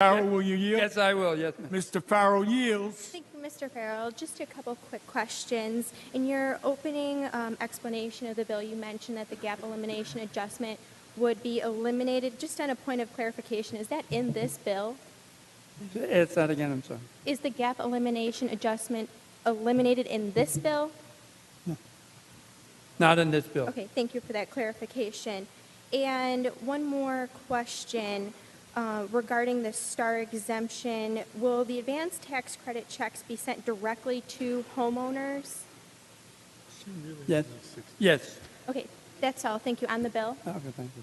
Farrell, will you yield? Yes, I will. Yes, ma'am. Mr. Farrell yields. Thank you, Mr. Farrell. Just a couple quick questions. In your opening explanation of the bill, you mentioned that the gap elimination adjustment would be eliminated. Just on a point of clarification, is that in this bill? Ask that again. I'm sorry. Is the gap elimination adjustment eliminated in this bill? Not in this bill. Okay, thank you for that clarification. And one more question regarding the STAR exemption. Will the advanced tax credit checks be sent directly to homeowners? Yes. Yes. Okay, that's all. Thank you. On the bill? Okay, thank you.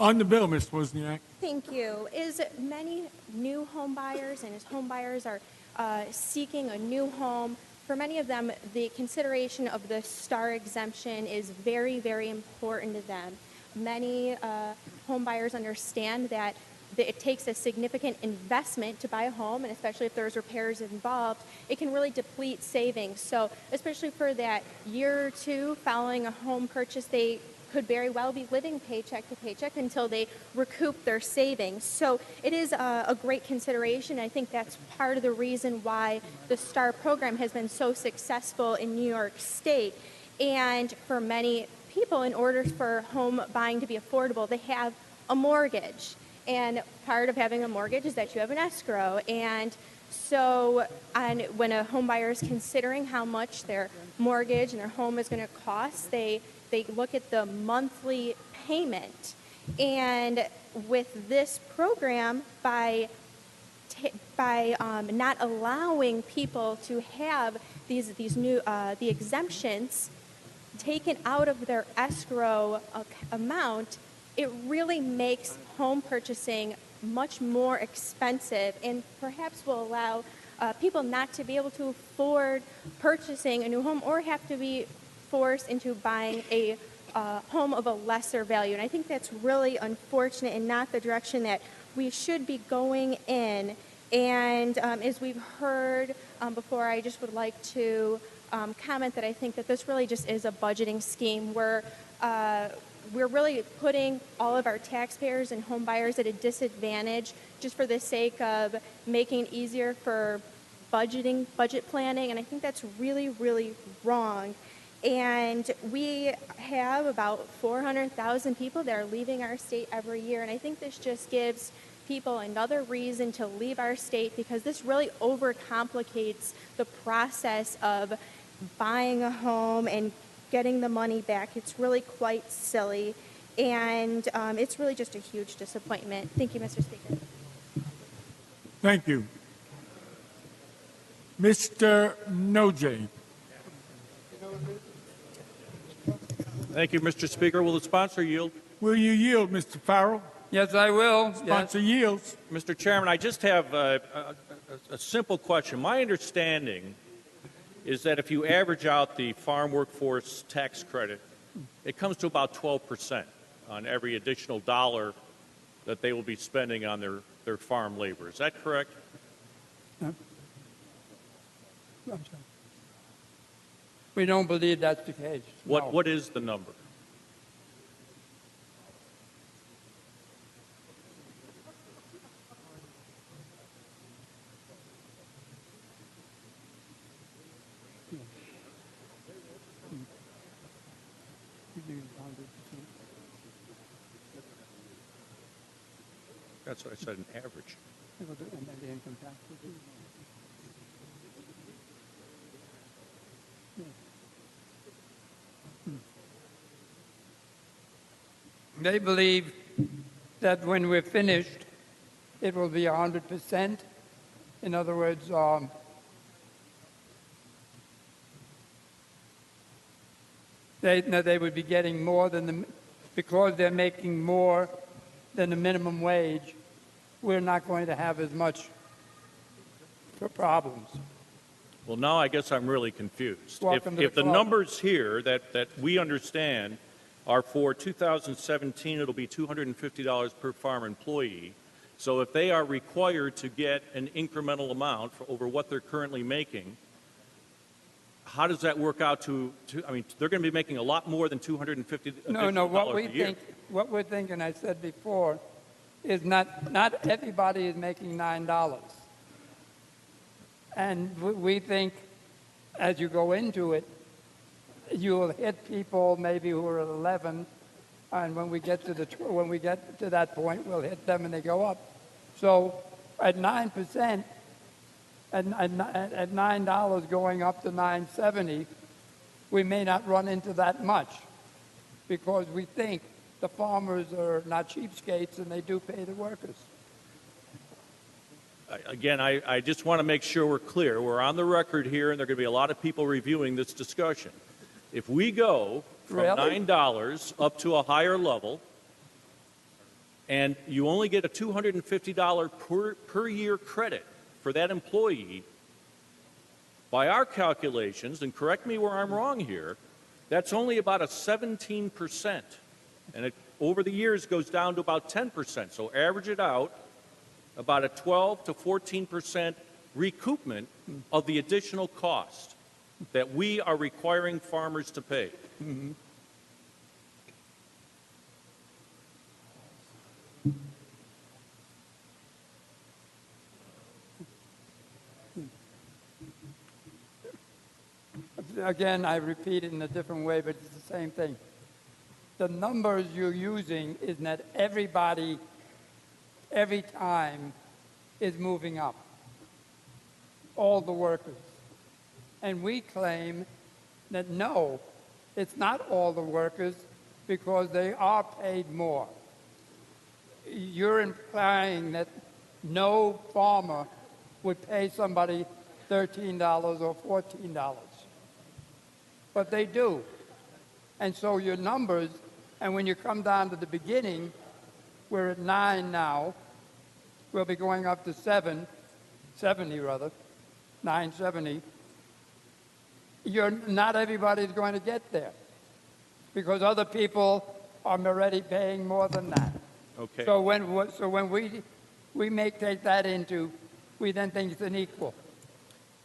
On the bill, Ms. Wozniak. Thank you. Is many new home buyers and as home buyers are seeking a new home, for many of them, the consideration of the STAR exemption is very, very important to them. Many home buyers understand that it takes a significant investment to buy a home, and especially if there's repairs involved, it can really deplete savings. So especially for that year or two following a home purchase, they could very well be living paycheck to paycheck until they recoup their savings. So it is a great consideration. I think that's part of the reason why the STAR program has been so successful in New York State. And for many people, in order for home buying to be affordable, they have a mortgage. And part of having a mortgage is that you have an escrow. And so when a home buyer is considering how much their mortgage and their home is going to cost, they look at the monthly payment. And with this program, by not allowing people to have these new the exemptions taken out of their escrow amount, it really makes home purchasing much more expensive and perhaps will allow people not to be able to afford purchasing a new home or have to be forced into buying a home of a lesser value. And I think that's really unfortunate and not the direction that we should be going in. And as we've heard before, I just would like to comment that I think that this really just is a budgeting scheme where we're really putting all of our taxpayers and home buyers at a disadvantage just for the sake of making it easier for budget planning. And I think that's really, really wrong. And we have about 400,000 people that are leaving our state every year. And I think this just gives people another reason to leave our state because this really overcomplicates the process of buying a home and getting the money back. It's really quite silly. And it's really just a huge disappointment. Thank you, Mr. Speaker. Thank you. Mr. Noje. Thank you, Mr. Speaker. Will the sponsor yield? Will you yield, Mr. Farrell? Yes, I will. Sponsor yields. Mr. Chairman, I just have a simple question. My understanding is that if you average out the farm workforce tax credit, it comes to about 12% on every additional dollar that they will be spending on their farm labor. Is that correct? No. I'm sorry. We don't believe that's the case. No. What is the number? That's what I said, an average. They believe that when we're finished, it will be 100%. In other words, they would be getting more than because they're making more than the minimum wage, we're not going to have as much problems. Well, now I guess I'm really confused. Welcome If to the numbers here that we understand are for 2017, it'll be $250 per farm employee. So if they are required to get an incremental amount for over what they're currently making, how does that work out to I mean, they're going to be making a lot more than $250 No, what a year. what we're thinking, I said before, is not everybody is making $9. And we think as you go into it, you'll hit people maybe who are at 11, and when we get to that point, we'll hit them and they go up. So at 9%, at $9 going up to $9.70, we may not run into that much because we think the farmers are not cheapskates and they do pay the workers. Again, I just want to make sure we're clear. We're on the record here, and there are going to be a lot of people reviewing this discussion. If we go from Really? $9 up to a higher level, and you only get a $250 per year credit for that employee, by our calculations, and correct me where I'm wrong here, that's only about a 17%. And it, over the years, goes down to about 10%. So average it out, about a 12 to 14% recoupment of the additional cost that we are requiring farmers to pay. Mm-hmm. Again, I repeat it in a different way, but it's the same thing. The numbers you're using is that everybody, every time, is moving up. All the workers. And we claim that no, it's not all the workers because they are paid more. You're implying that no farmer would pay somebody $13 or $14. But they do. And so your numbers, and when you come down to the beginning, we're at 9 now. We'll be going up to 970. Not everybody's going to get there because other people are already paying more than that. Okay. So when we take that into, we then think it's an equal.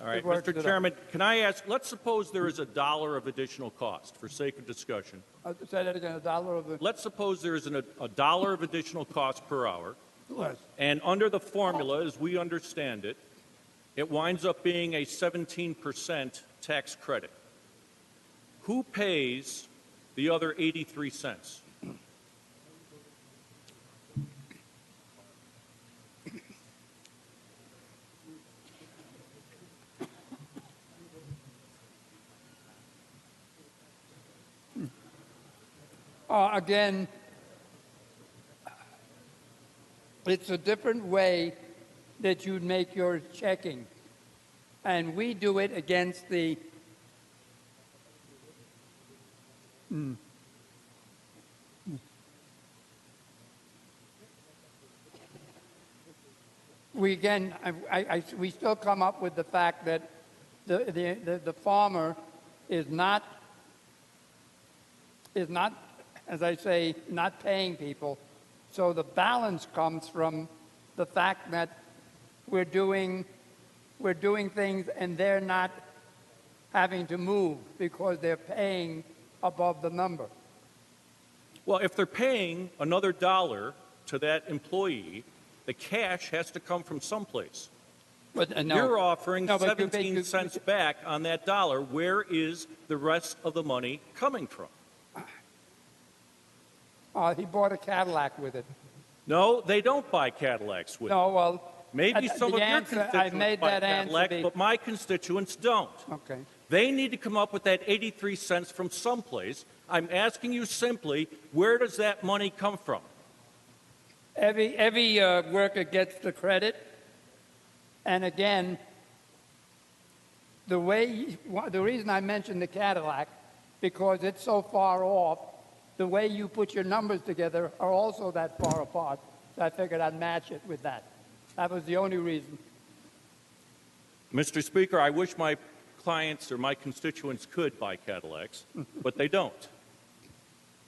All right, It works Mr. it out. Chairman, can I ask, let's suppose there is $1 of additional cost for sake of discussion. Say that again, $1 of the Let's suppose there is a dollar of additional cost per hour, less. and under the formula, as we understand it, it winds up being a 17% tax credit. Who pays the other 83 cents? Again, it's a different way that you'd make your checking. And we do it against the we still come up with the fact that the farmer is not, as I say, not paying people. So the balance comes from the fact that we're doing things and they're not having to move because they're paying above the number. Well, if they're paying another dollar to that employee, the cash has to come from someplace. But no. You're offering No, but 17 cents back on that dollar. Where is the rest of the money coming from? He bought a Cadillac with it. No, they don't buy Cadillacs with it. No, well, Maybe some the of your answer- I constituents made buy that answer Cadillac, be- but my constituents don't. okay. They need to come up with that 83 cents from someplace. I'm asking you simply, where does that money come from? Every worker gets the credit, and again, the reason I mentioned the Cadillac, because it's so far off, the way you put your numbers together are also that far apart. So I figured I'd match it with that. That was the only reason. Mr. Speaker, I wish my clients or my constituents could buy Cadillacs, but they don't.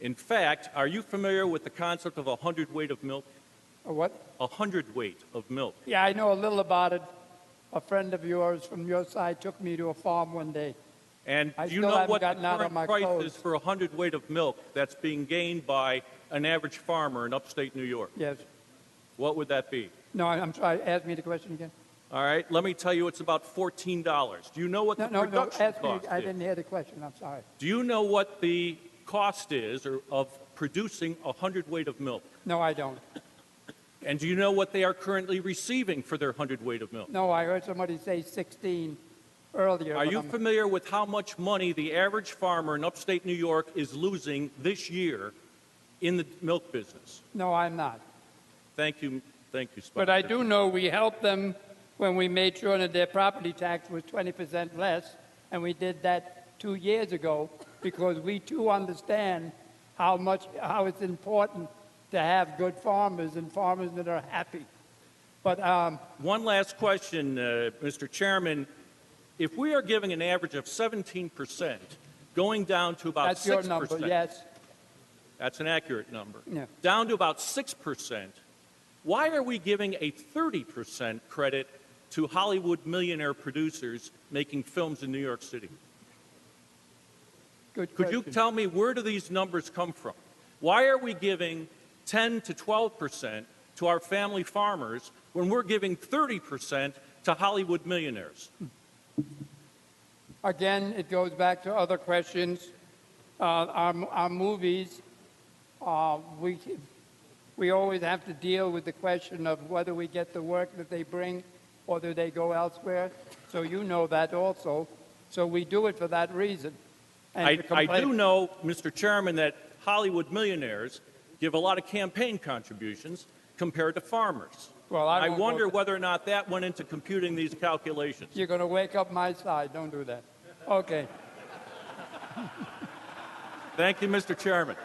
In fact, are you familiar with the concept of a hundredweight of milk? Or what? A hundredweight of milk. Yeah, I know a little about it. A friend of yours from your side took me to a farm one day. And I do you still know haven't what the gotten out of current my price clothes. is for a hundredweight of milk that's being gained by an average farmer in upstate New York? Yes. What would that be? No, I'm sorry. Ask me the question again. All right, let me tell you, it's about $14. Do you know what the No. production Ask me. cost I is? didn't hear the question. I'm sorry. Do you know what the cost is of producing a hundredweight of milk? No, I don't. And do you know what they are currently receiving for their hundredweight of milk? No, I heard somebody say 16 earlier. Are but you I'm- familiar with how much money the average farmer in upstate New York is losing this year in the milk business? No, I'm not. Thank you, Sponsor. But I do know we helped them when we made sure that their property tax was 20% less, and we did that 2 years ago because we too understand how it's important to have good farmers and farmers that are happy. But One last question, Mr. Chairman. If we are giving an average of 17%, going down to about that's 6%, your number, yes. that's an accurate number, Yeah. down to about 6%, why are we giving a 30% credit to Hollywood millionaire producers making films in New York City? Good Could you question. tell me, where do these numbers come from? Why are we giving 10 to 12% to our family farmers when we're giving 30% to Hollywood millionaires? Again, it goes back to other questions. Our movies, we always have to deal with the question of whether we get the work that they bring or do they go elsewhere. So you know that also. So we do it for that reason. And I to complain- do know, Mr. Chairman, that Hollywood millionaires give a lot of campaign contributions compared to farmers. Well, I won't go wonder there. whether or not that went into computing these calculations. You're going to wake up my side. Don't do that. Okay. Thank you, Mr. Chairman.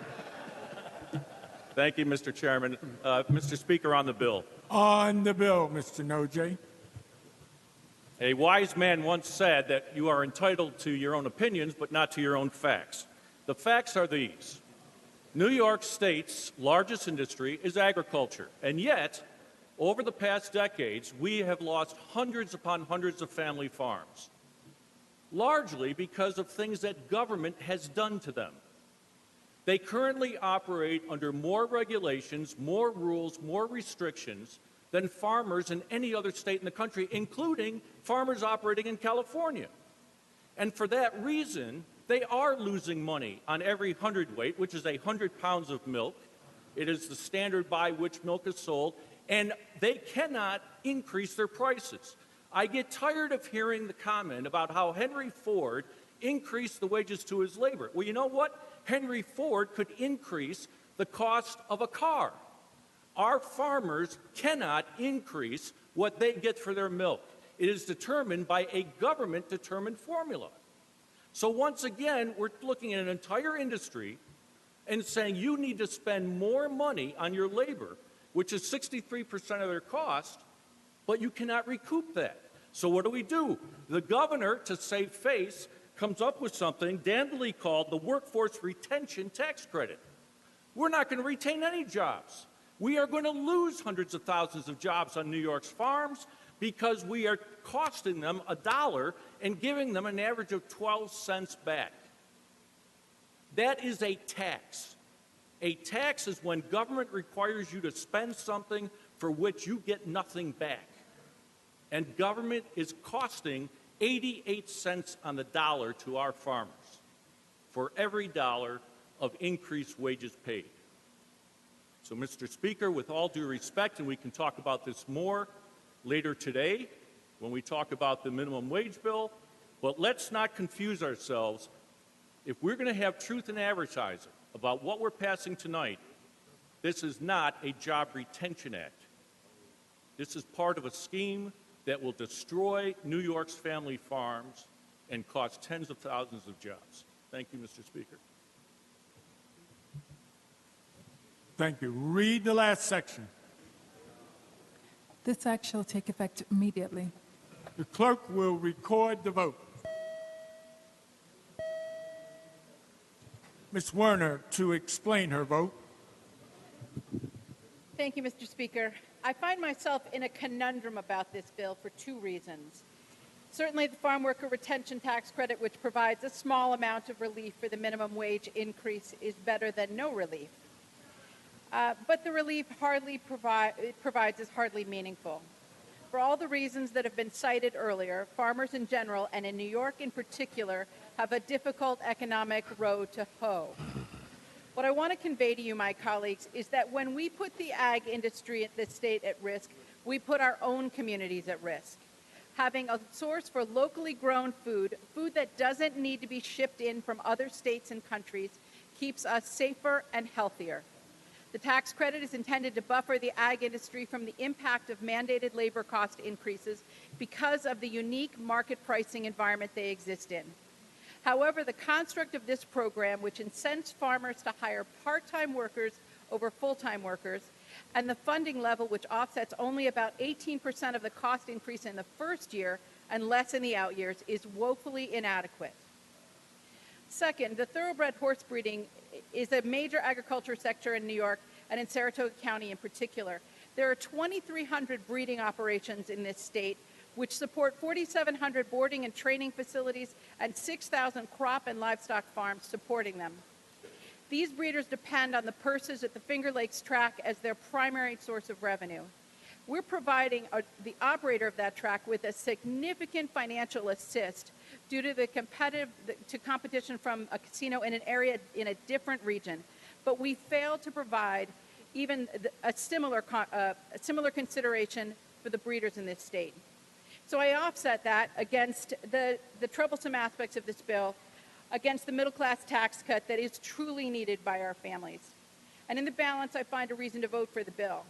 Thank you, Mr. Chairman. Mr. Speaker, on the bill. On the bill, Mr. Nojay. A wise man once said that you are entitled to your own opinions, but not to your own facts. The facts are these. New York State's largest industry is agriculture, and yet, over the past decades, we have lost hundreds upon hundreds of family farms, largely because of things that government has done to them. They currently operate under more regulations, more rules, more restrictions than farmers in any other state in the country, including farmers operating in California. And for that reason, they are losing money on every hundredweight, which is 100 pounds of milk. It is the standard by which milk is sold, and they cannot increase their prices. I get tired of hearing the comment about how Henry Ford increased the wages to his labor. Well, you know what? Henry Ford could increase the cost of a car. Our farmers cannot increase what they get for their milk. It is determined by a government-determined formula. So once again, we're looking at an entire industry and saying you need to spend more money on your labor, which is 63% of their cost, but you cannot recoup that. So what do? The governor, to save face, comes up with something dandly called the Workforce Retention Tax Credit. We're not going to retain any jobs. We are going to lose hundreds of thousands of jobs on New York's farms because we are costing them $1 and giving them an average of 12 cents back. That is a tax. A tax is when government requires you to spend something for which you get nothing back. And government is costing 88 cents on the dollar to our farmers for every dollar of increased wages paid. So, Mr. Speaker, with all due respect, and we can talk about this more later today when we talk about the minimum wage bill, but let's not confuse ourselves. If we're going to have truth in advertising about what we're passing tonight, this is not a job retention act. This is part of a scheme that will destroy New York's family farms and cost tens of thousands of jobs. Thank you, Mr. Speaker. Thank you. Read the last section. This act shall take effect immediately. The clerk will record the vote. Ms. Werner to explain her vote. Thank you, Mr. Speaker. I find myself in a conundrum about this bill for two reasons. Certainly, the Farm Worker Retention Tax Credit, which provides a small amount of relief for the minimum wage increase, is better than no relief. but the relief it provides is hardly meaningful. For all the reasons that have been cited earlier, farmers in general, and in New York in particular, have a difficult economic road to hoe. What I want to convey to you, my colleagues, is that when we put the ag industry at this state at risk, we put our own communities at risk. Having a source for locally grown food that doesn't need to be shipped in from other states and countries, keeps us safer and healthier. The tax credit is intended to buffer the ag industry from the impact of mandated labor cost increases because of the unique market pricing environment they exist in. However, the construct of this program, which incents farmers to hire part-time workers over full-time workers, and the funding level, which offsets only about 18% of the cost increase in the first year and less in the out years, is woefully inadequate. Second, the thoroughbred horse breeding is a major agriculture sector in New York and in Saratoga County in particular. There are 2,300 breeding operations in this state, which support 4,700 boarding and training facilities and 6,000 crop and livestock farms supporting them. These breeders depend on the purses at the Finger Lakes track as their primary source of revenue. We're providing the operator of that track with a significant financial assist due to the competition from a casino in an area in a different region. But we failed to provide even a similar consideration for the breeders in this state. So I offset that against the troublesome aspects of this bill, against the middle-class tax cut that is truly needed by our families. And in the balance, I find a reason to vote for the bill.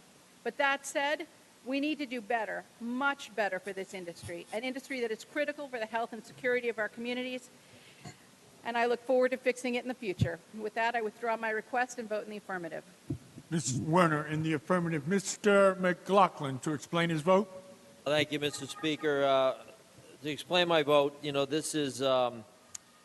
But that said, we need to do better, much better for this industry, an industry that is critical for the health and security of our communities, and I look forward to fixing it in the future. With that, I withdraw my request and vote in the affirmative. Mrs. Werner in the affirmative. Mr. McLaughlin to explain his vote. Thank you, Mr. Speaker. To explain my vote, this is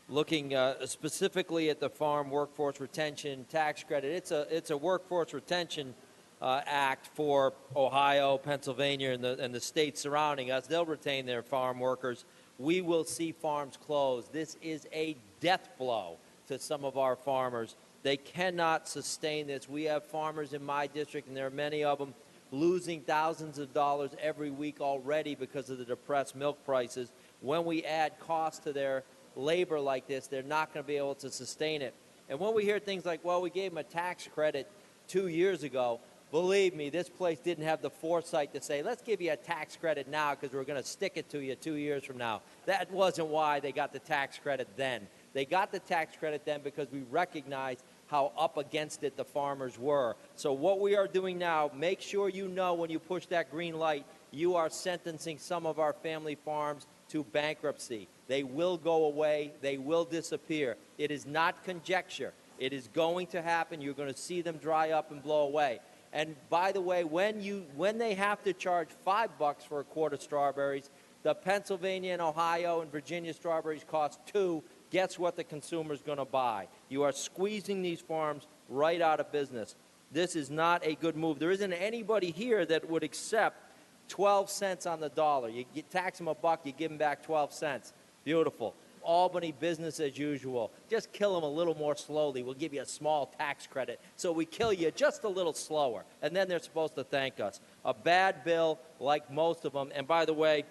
looking specifically at the Farm Workforce Retention Tax Credit. It's a workforce retention act for Ohio, Pennsylvania, and the states surrounding us. They'll retain their farm workers. We will see farms close. This is a death blow to some of our farmers. They cannot sustain this. We have farmers in my district, and there are many of them, losing thousands of dollars every week already because of the depressed milk prices. When we add costs to their labor like this, they're not going to be able to sustain it. And when we hear things like, well, we gave them a tax credit 2 years ago, believe me, this place didn't have the foresight to say, let's give you a tax credit now because we're going to stick it to you 2 years from now. That wasn't why they got the tax credit then. They got the tax credit then because we recognized how up against it the farmers were. So what we are doing now, make sure you know when you push that green light, you are sentencing some of our family farms to bankruptcy. They will go away. They will disappear. It is not conjecture. It is going to happen. You're going to see them dry up and blow away. And by the way, when they have to charge $5 for a quart of strawberries, the Pennsylvania and Ohio and Virginia strawberries cost $2. Guess what the consumer is going to buy? You are squeezing these farms right out of business. This is not a good move. There isn't anybody here that would accept 12 cents on the dollar. You tax them $1, you give them back 12 cents. Beautiful. Albany, business as usual. Just kill them a little more slowly. We'll give you a small tax credit so we kill you just a little slower. And then they're supposed to thank us. A bad bill like most of them. And by the way,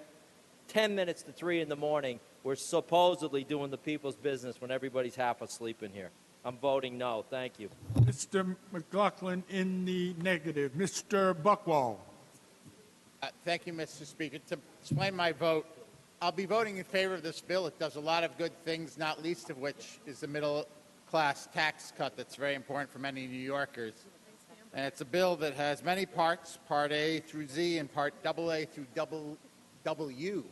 10 minutes to 3 in the morning, we're supposedly doing the people's business when everybody's half asleep in here. I'm voting no. Thank you. Mr. McLaughlin in the negative. Mr. Buckwall. Thank you, Mr. Speaker. To explain my vote, I'll be voting in favor of this bill. It does a lot of good things, not least of which is the middle-class tax cut that's very important for many New Yorkers. And it's a bill that has many parts, Part A through Z and Part AA through W.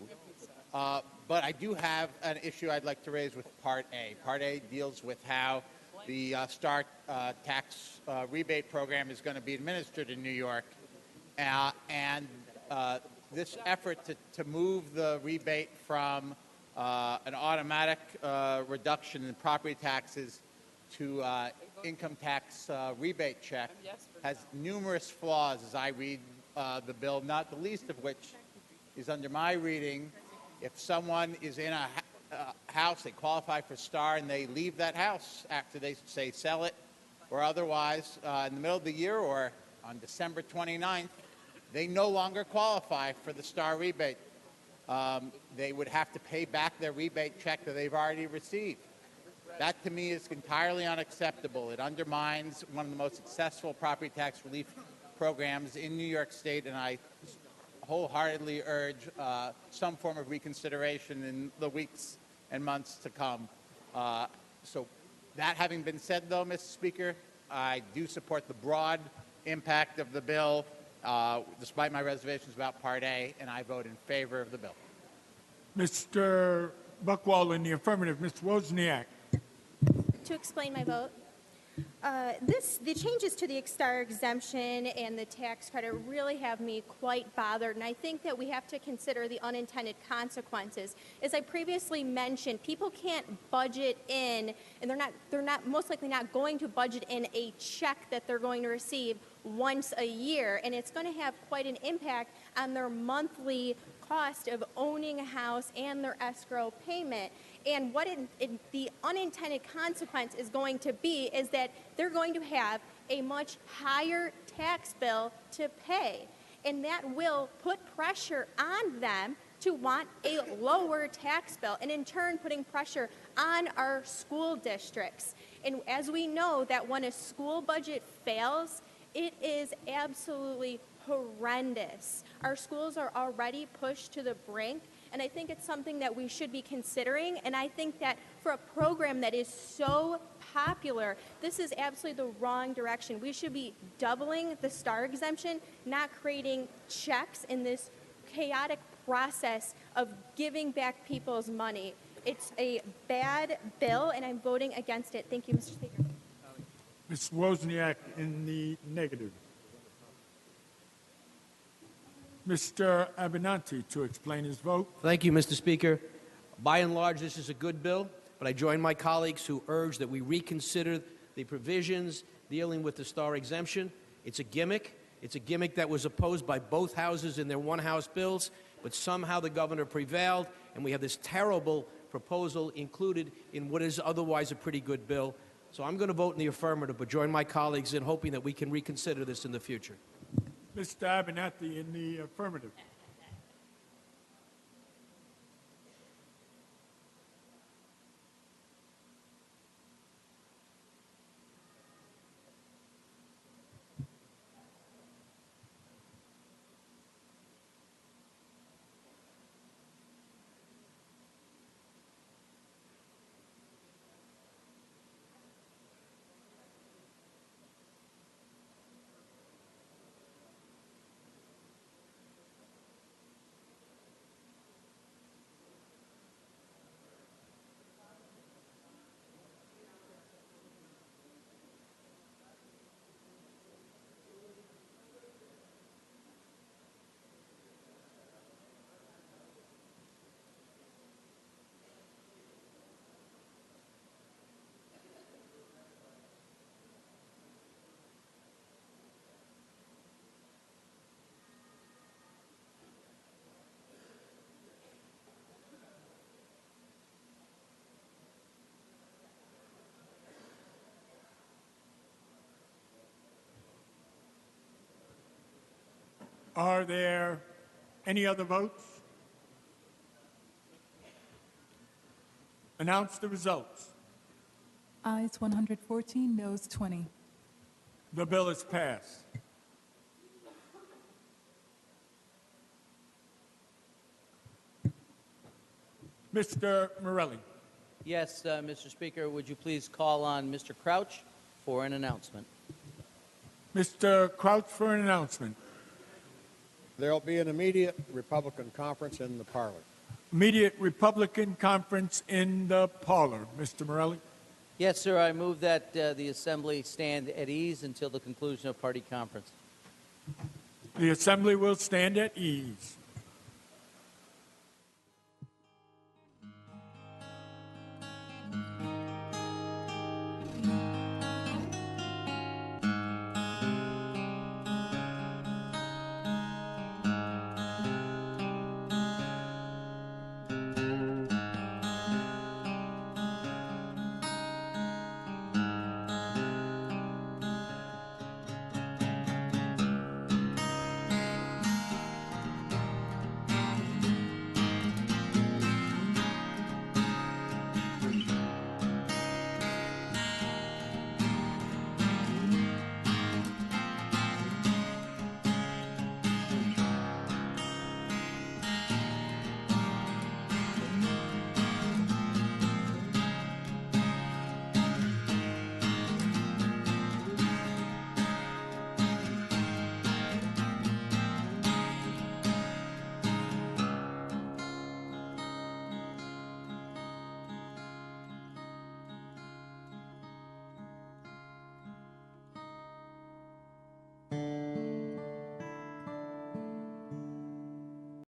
But I do have an issue I'd like to raise with Part A. Part A deals with how the STAR tax rebate program is going to be administered in New York. This effort to move the rebate from an automatic reduction in property taxes to income tax rebate check has numerous flaws as I read the bill, not the least of which is under my reading. If someone is in a house, they qualify for STAR, and they leave that house after they, say, sell it or otherwise in the middle of the year or on December 29th, they no longer qualify for the STAR rebate. They would have to pay back their rebate check that they've already received. That, to me, is entirely unacceptable. It undermines one of the most successful property tax relief programs in New York State, and I wholeheartedly urge some form of reconsideration in the weeks and months to come. So that having been said, though, Mr. Speaker, I do support the broad impact of the bill, despite my reservations about Part A, and I vote in favor of the bill. Mr. Buckwall in the affirmative. Ms. Wozniak. To explain my vote, the changes to the STAR exemption and the tax credit really have me quite bothered, and I think that we have to consider the unintended consequences. As I previously mentioned, people can't budget in, and they're not most likely not going to budget in a check that they're going to receive once a year, and it's going to have quite an impact on their monthly cost of owning a house and their escrow payment. And what the unintended consequence is going to be is that they're going to have a much higher tax bill to pay. And that will put pressure on them to want a lower tax bill, and in turn putting pressure on our school districts. And as we know that when a school budget fails, it is absolutely horrendous. Our schools are already pushed to the brink, and I think it's something that we should be considering. And I think that for a program that is so popular, this is absolutely the wrong direction. We should be doubling the STAR exemption, not creating checks in this chaotic process of giving back people's money. It's a bad bill, and I'm voting against it. Thank you, Mr. Speaker. Ms. Wozniak in the negative. Mr. Abenanti to explain his vote. Thank you, Mr. Speaker. By and large, this is a good bill, but I join my colleagues who urge that we reconsider the provisions dealing with the STAR exemption. It's a gimmick. It's a gimmick that was opposed by both houses in their one-house bills, but somehow the governor prevailed, and we have this terrible proposal included in what is otherwise a pretty good bill. So I'm going to vote in the affirmative, but join my colleagues in hoping that we can reconsider this in the future. Mr. Abenanti in the affirmative. Are there any other votes? Announce the results. Ayes 114, noes 20. The bill is passed. Mr. Morelli. Yes, Mr. Speaker, would you please call on Mr. Crouch for an announcement? Mr. Crouch for an announcement. There will be an immediate Republican conference in the parlor. Immediate Republican conference in the parlor. Mr. Morelli. Yes, sir. I move that the Assembly stand at ease until the conclusion of party conference. The Assembly will stand at ease.